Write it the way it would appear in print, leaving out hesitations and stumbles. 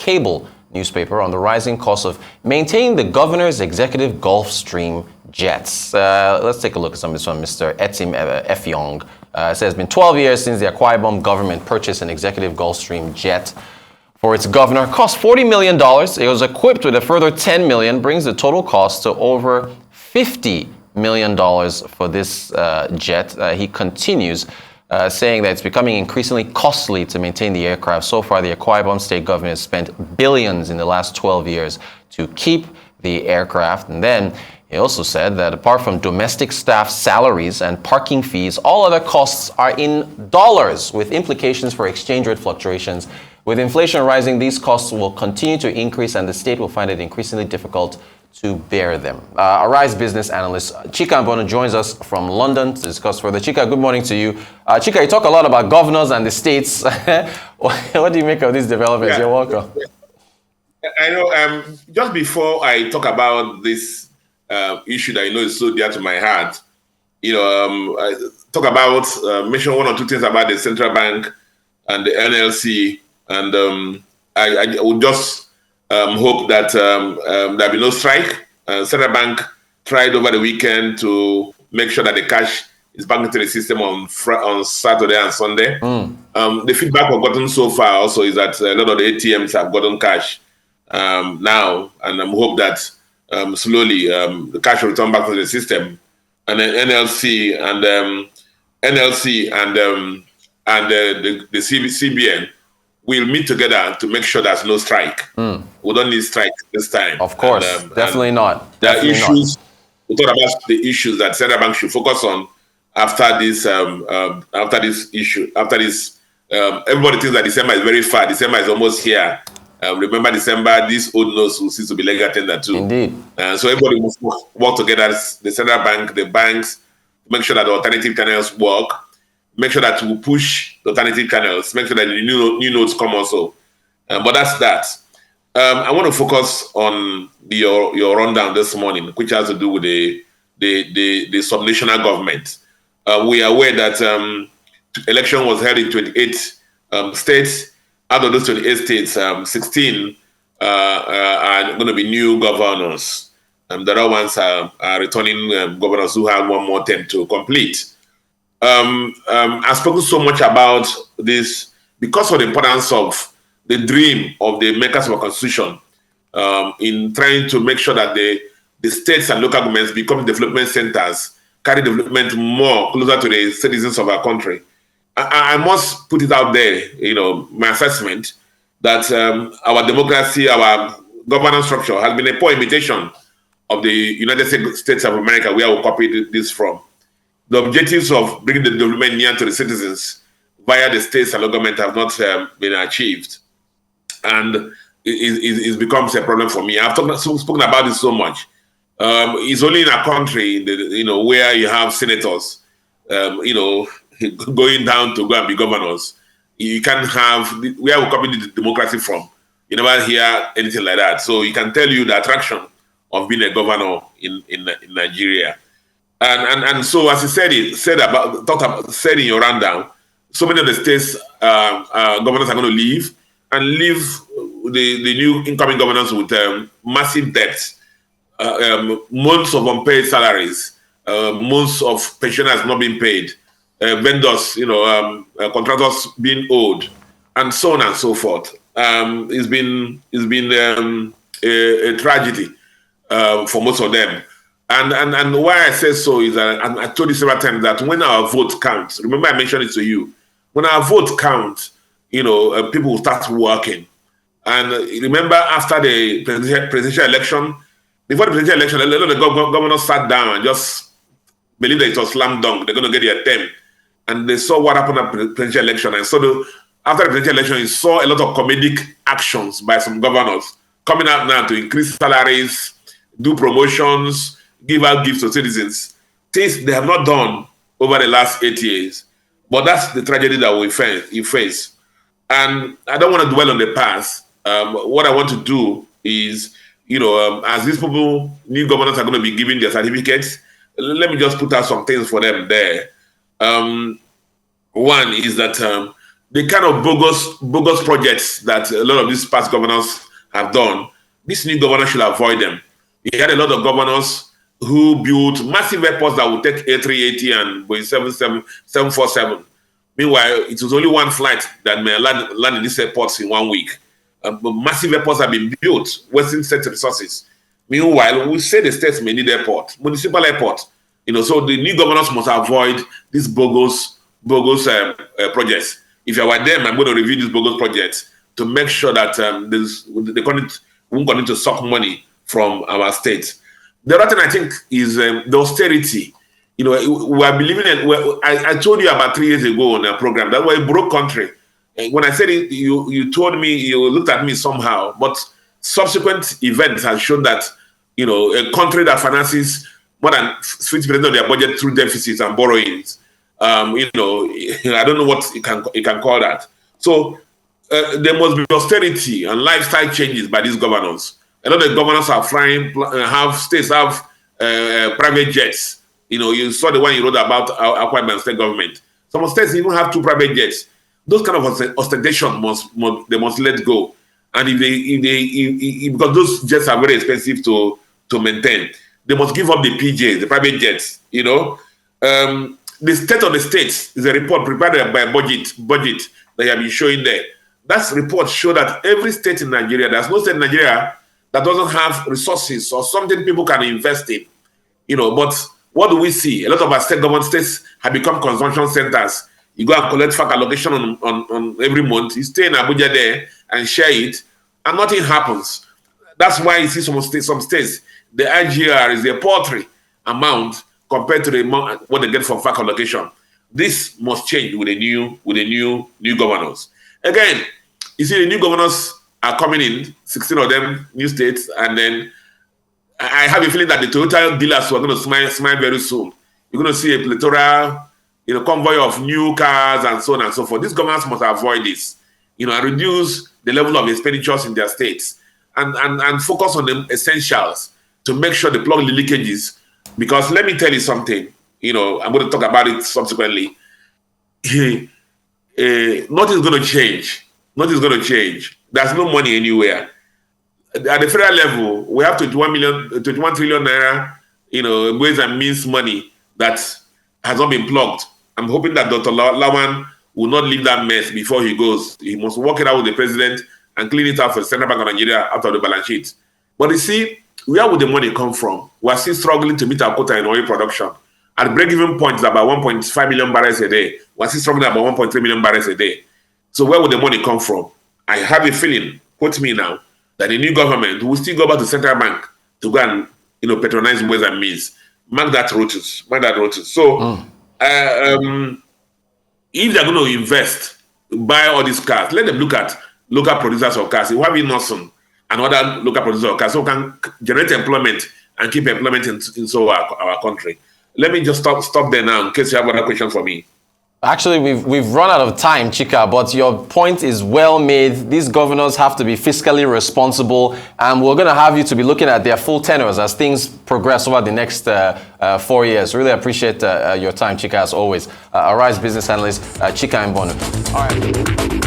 cable newspaper on the rising cost of maintaining the governor's executive Gulfstream jets. Let's take a look at some of this one. Mr. Etim Effiong says it's been 12 years since the Akwa Ibom government purchased an executive Gulfstream jet for its governor. Cost $40 million. It was equipped with a further $10 million, brings the total cost to over $50 million for this jet. He continues saying that it's becoming increasingly costly to maintain the aircraft. So far, the Akwa Ibom state government has spent billions in the last 12 years to keep the aircraft. And then he also said that apart from domestic staff salaries and parking fees, all other costs are in dollars, with implications for exchange rate fluctuations. With inflation rising, these costs will continue to increase and the state will find it increasingly difficult to bear them. Arise business analyst Chika Mbonu joins us from London to discuss further. Chika, good morning to you. Chika, you talk a lot about governors and the states. What do you make of these developments? Yeah. You're welcome. I know, just before I talk about this issue that I know is so dear to my heart, I talk about, mention one or two things about the central bank and the NLC, and I would just hope that there'll be no strike. Central Bank tried over the weekend to make sure that the cash is back into the system on Saturday and Sunday. The feedback we've gotten so far also is that a lot of the ATMs have gotten cash now, and I hope that slowly the cash will return back to the system. And then NLC and the CBN will meet together to make sure there's no strike. We don't need strike this time. Of course, definitely not. There are issues. We thought about the issues that Central Bank should focus on after this. Everybody thinks that December is very far. December is almost here. Remember December, this old nose will cease to be legal tender too. Indeed. So everybody must work together. The Central Bank, the banks, to make sure that the alternative channels work. Make sure that we push the alternative channels. Make sure that the new notes come also. But that's that. I want to focus on your rundown this morning, which has to do with the subnational government. We are aware that election was held in 28 states. Out of those 28 states, 16 are going to be new governors. The other ones are returning governors who have one more term to complete. I've spoken so much about this because of the importance of the dream of the makers of a constitution in trying to make sure that the states and local governments become development centers, carry development more closer to the citizens of our country. I must put it out there, my assessment, that our democracy, our governance structure has been a poor imitation of the United States of America, where we copied this from. The objectives of bringing the development near to the citizens via the states and local government have not been achieved. And it becomes a problem for me. I've spoken about this so much. It's only in a country, where you have senators, going down to go and be governors. You can't have, where we copy the democracy from. You never hear anything like that. So you can tell you the attraction of being a governor in Nigeria. And so, as you said in your rundown, so many of the states governors are going to leave the new incoming governors with massive debts, months of unpaid salaries, months of pensioners not being paid, vendors, contractors being owed, and so on and so forth. It's been a tragedy for most of them. And why I say so is that, and I told you several times, that when our vote counts, remember I mentioned it to you, when our vote counts, people will start working. And remember after the presidential election, before the presidential election, a lot of the governors sat down and just believed that it was slam dunk, they're going to get their term. And they saw what happened at the presidential election. And so after the presidential election, you saw a lot of comedic actions by some governors coming out now to increase salaries, do promotions, give out gifts to citizens, things they have not done over the last 8 years. But that's the tragedy that we face. And I don't want to dwell on the past. What I want to do is, as these people, new governors are going to be giving their certificates, let me just put out some things for them there. One is that the kind of bogus projects that a lot of these past governors have done, this new governor should avoid them. He had a lot of governors who built massive airports that would take A380 and Boeing 747. Meanwhile, it was only one flight that may land in these airports in 1 week. Massive airports have been built, wasting state resources. Meanwhile, we say the states may need airport, municipal airport. So the new governors must avoid these bogus projects. If I were them, I'm going to review these bogus projects to make sure that they won't continue to suck money from our states. The other thing I think is the austerity. We are believing in. I told you about 3 years ago on a program that we're a broke country. And when I said it, you told me, you looked at me somehow. But subsequent events have shown that a country that finances more than 50% of their budget through deficits and borrowings. I don't know what you can call that. So there must be austerity and lifestyle changes by these governors. A lot of governors are flying, states have private jets. You saw the one you wrote about Akwa Ibom state government. Some states even have 2 private jets. Those kind of ostentation they must let go. And if because those jets are very expensive to maintain, they must give up the PJs, the private jets. The state of the states is a report prepared by a budget that you have been showing there. That report show that every state in Nigeria, there's no state in Nigeria that doesn't have resources or something people can invest in. But what do we see? A lot of our state government states have become consumption centers. You go and collect FAC allocation on every month. You stay in Abuja there and share it, and nothing happens. That's why you see some states, the IGR is a paltry amount compared to what they get from FAC allocation. This must change with the new governors. Again, you see the new governors are coming in, 16 of them, new states, and then I have a feeling that the Toyota dealers are going to smile very soon. You're going to see a plethora, convoy of new cars and so on and so forth. These governors must avoid this, and reduce the level of expenditures in their states and focus on the essentials to make sure they plug the leakages. Because let me tell you something, I'm going to talk about it subsequently. Nothing's going to change. Nothing's going to change. There's no money anywhere. At the federal level, we have 21 trillion naira, ways and means money that has not been plugged. I'm hoping that Dr. Lawan will not leave that mess before he goes. He must work it out with the president and clean it out for the Central Bank of Nigeria out of the balance sheet. But you see, where would the money come from? We're still struggling to meet our quota in oil production. At break-even point is about 1.5 million barrels a day. We're still struggling about 1.3 million barrels a day. So where would the money come from? I have a feeling, quote me now, that the new government will still go back to Central Bank to go and patronize ways and means. Mark that rotus. So if they're going to invest, buy all these cars, let them look at local producers of cars. We have in Norson and other local producers of cars, so we can generate employment and keep employment in our country. Let me just stop there now in case you have other questions for me. Actually, we've run out of time, Chika, but your point is well made. These governors have to be fiscally responsible, and we're going to have you to be looking at their full tenures as things progress over the next 4 years. Really appreciate your time, Chika, as always. Arise business analyst, Chika Mbonu. All right.